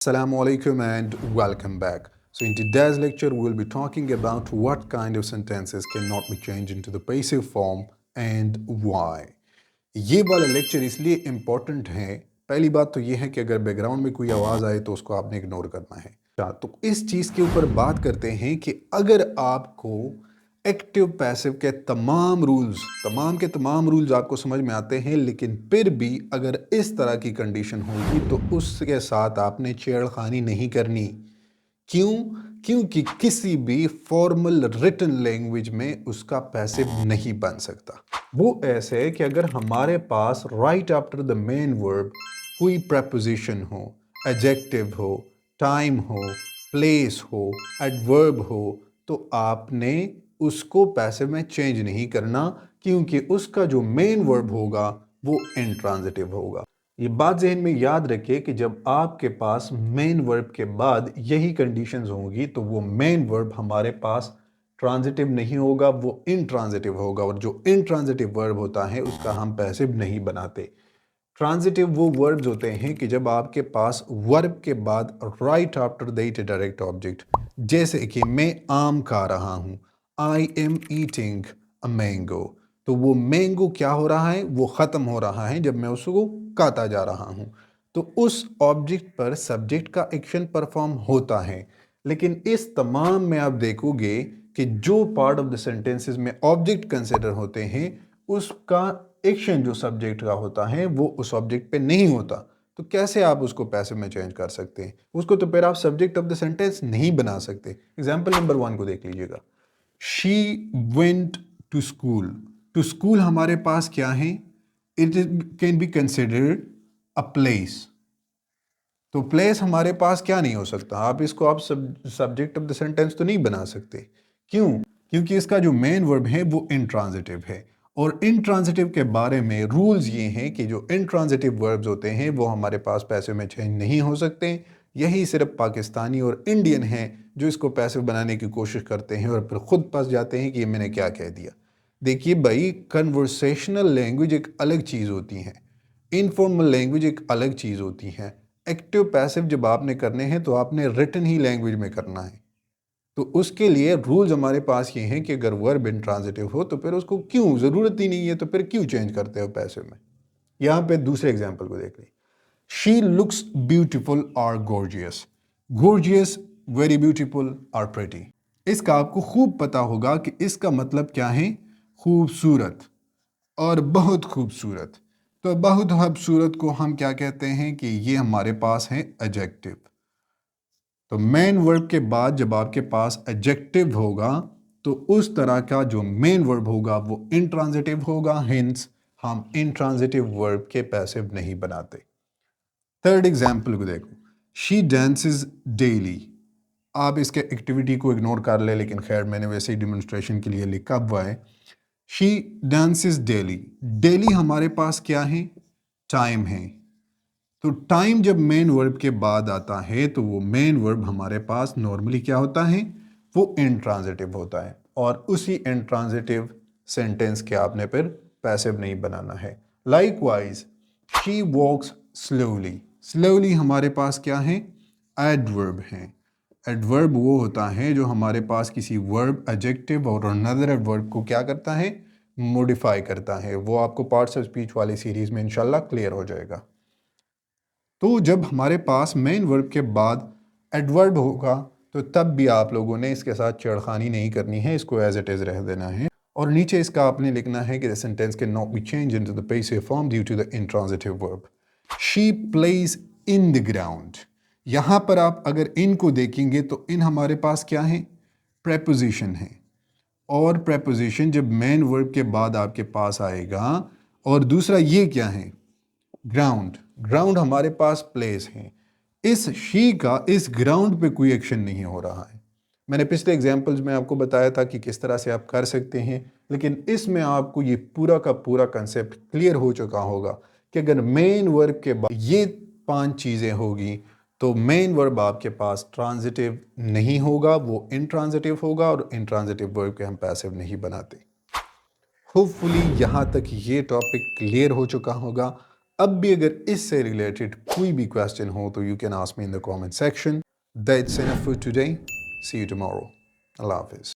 Assalamu alaikum and welcome back. So in today's lecture we will be talking about what kind of sentences cannot be changed into the passive form and why. ये वाला lecture इसलिए important है। पहली बात तो ये है कि अगर बैकग्राउंड में कोई आवाज़ आए तो उसको आपने इग्नोर करना है। तो इस चीज़ के ऊपर बात करते हैं कि अगर आपको एक्टिव पैसिव के तमाम रूल्स आपको समझ में आते हैं, लेकिन फिर भी अगर इस तरह की कंडीशन होगी तो उसके साथ आपने छेड़खानी नहीं करनी। क्यों? क्योंकि किसी भी फॉर्मल रिटन लैंग्वेज में उसका पैसिव नहीं बन सकता। वो ऐसे है कि अगर हमारे पास right after the main verb कोई preposition हो, एडजेक्टिव हो, टाइम हो, प्लेस हो, एडवर्ब हो, तो आपने उसको पैसिव में चेंज नहीं करना, क्योंकि उसका जो मेन वर्ब होगा वो इंट्रांजिटिव होगा। ये बात जहन में याद रखिए कि जब आपके पास मेन वर्ब के बाद यही कंडीशंस होंगी तो वो मेन वर्ब हमारे पास ट्रांजिटिव नहीं होगा, वो इंट्रांजिटिव होगा, और जो इंट्रांजिटिव वर्ब होता है उसका हम पैसिव नहीं बनाते। ट्रांजिटिव वो वर्ब्स होते हैं कि जब आपके पास वर्ब के बाद right after that direct object, जैसे कि मैं आम खा रहा हूँ, I am eating a mango, तो वो मैंगो क्या हो रहा है, वो ख़त्म हो रहा है जब मैं उसको काटा जा रहा हूँ। तो उस ऑब्जेक्ट पर सब्जेक्ट का एक्शन परफॉर्म होता है। लेकिन इस तमाम में आप देखोगे कि जो पार्ट ऑफ द सेंटेंसेस में ऑब्जेक्ट कंसिडर होते हैं उसका एक्शन जो सब्जेक्ट का होता है वो उस ऑब्जेक्ट पे नहीं होता। तो कैसे आप उसको पैसिव में चेंज कर सकते हैं? उसको तो फिर आप सब्जेक्ट ऑफ द सेंटेंस नहीं बना सकते। एग्जाम्पल नंबर 1 को देख लीजिएगा। She went to school. To school हमारे पास क्या है? It can be considered a place. तो प्लेस हमारे पास क्या नहीं हो सकता? आप सब्जेक्ट ऑफ द सेंटेंस तो नहीं बना सकते। क्यों? क्योंकि इसका जो मेन वर्ब है वो इंट्रांजिटिव है, और इंट्रांजिटिव के बारे में रूल्स ये हैं कि जो इंट्रांजिटिव वर्ब्स होते हैं वो हमारे पास पैसिव में चेंज नहीं हो सकते। यही सिर्फ पाकिस्तानी और इंडियन हैं जो इसको पैसिव बनाने की कोशिश करते हैं और फिर खुद फंस जाते हैं कि ये मैंने क्या कह दिया। देखिए भाई, कन्वर्सेशनल लैंग्वेज एक अलग चीज़ होती है, इनफॉर्मल लैंग्वेज एक अलग चीज़ होती है। एक्टिव पैसिव जब आपने करने हैं तो आपने रिटन ही लैंग्वेज में करना है। तो उसके लिए रूल्स हमारे पास ये हैं कि अगर वर्ब इंट्रांजिटिव हो तो फिर उसको क्यों, ज़रूरत ही नहीं है तो फिर क्यों चेंज करते हो पैसिव में। यहाँ पे दूसरे एग्जाम्पल को देख ली। शी लुक्स ब्यूटिफुल और गोर्जियस। गोर्जियस, वेरी ब्यूटीफुल और प्रेटी। इसका आपको खूब पता होगा कि इसका मतलब क्या है? खूबसूरत और बहुत खूबसूरत। तो बहुत खूबसूरत को हम क्या कहते हैं कि ये हमारे पास है एडजेक्टिव। तो मेन वर्ब के बाद जब आपके पास एडजेक्टिव होगा तो उस तरह का जो मेन वर्ब होगा वो इंट्रांजिटिव होगा, हिंस हम इंट्रांजिटिव वर्ब के पैसिव नहीं बनाते। थर्ड एग्जाम्पल को देखो। She dances daily. आप इसके एक्टिविटी को इग्नोर कर ले, लेकिन खैर मैंने वैसे ही डिमॉन्स्ट्रेशन के लिए लिखा हुआ है। She dances daily. डेली हमारे पास क्या है? टाइम है। तो टाइम जब मेन वर्ब के बाद आता है तो वो मेन वर्ब हमारे पास नॉर्मली क्या होता है? वो इंट्रांजिटिव होता है, और उसी इंट्रांजिटिव सेंटेंस के आपने फिर पैसिव नहीं बनाना है। Likewise, she walks slowly. Slowly हमारे पास क्या है? एडवर्ब है। एडवर्ब वो होता है जो हमारे पास किसी वर्ब, एडजेक्टिव और अनदर वर्ब को क्या करता है? मॉडिफाई करता है। वो आपको पार्ट्स ऑफ स्पीच वाली सीरीज में इंशाल्लाह क्लियर हो जाएगा। तो जब हमारे पास मेन वर्ब के बाद एडवर्ब होगा तो तब भी आप लोगों ने इसके साथ छेड़खानी नहीं करनी है, इसको एज इट इज़ रह देना है। और नीचे इसका आपने लिखना है कि the sentence can not be change into the passive form due to the intransitive verb. She plays in the ground. यहाँ पर आप अगर इन को देखेंगे तो इन हमारे पास क्या है? प्रेपोजिशन है। और प्रेपोजिशन जब मेन वर्ब के बाद आपके पास आएगा, और दूसरा ये क्या है? ग्राउंड। ग्राउंड हमारे पास प्लेस है। इस शी का इस ग्राउंड पे कोई एक्शन नहीं हो रहा है। मैंने पिछले एग्जाम्पल्स में आपको बताया था कि किस तरह से आप कर सकते हैं, लेकिन इसमें आपको ये पूरा का पूरा कंसेप्ट क्लियर हो चुका होगा कि अगर मेन वर्ब के बाद ये 5 चीज़ें होगी तो मेन वर्ब आपके पास ट्रांजिटिव नहीं होगा, वो इंट्रांजिटिव होगा, और इंट्रांजिटिव वर्ब के हम पैसिव नहीं बनाते। होपफुली यहाँ तक ये टॉपिक क्लियर हो चुका होगा। अब भी अगर इससे रिलेटेड कोई भी क्वेश्चन हो तो you can ask me in the comment section. That's enough for today, see you tomorrow. अल्लाह हाफिज़।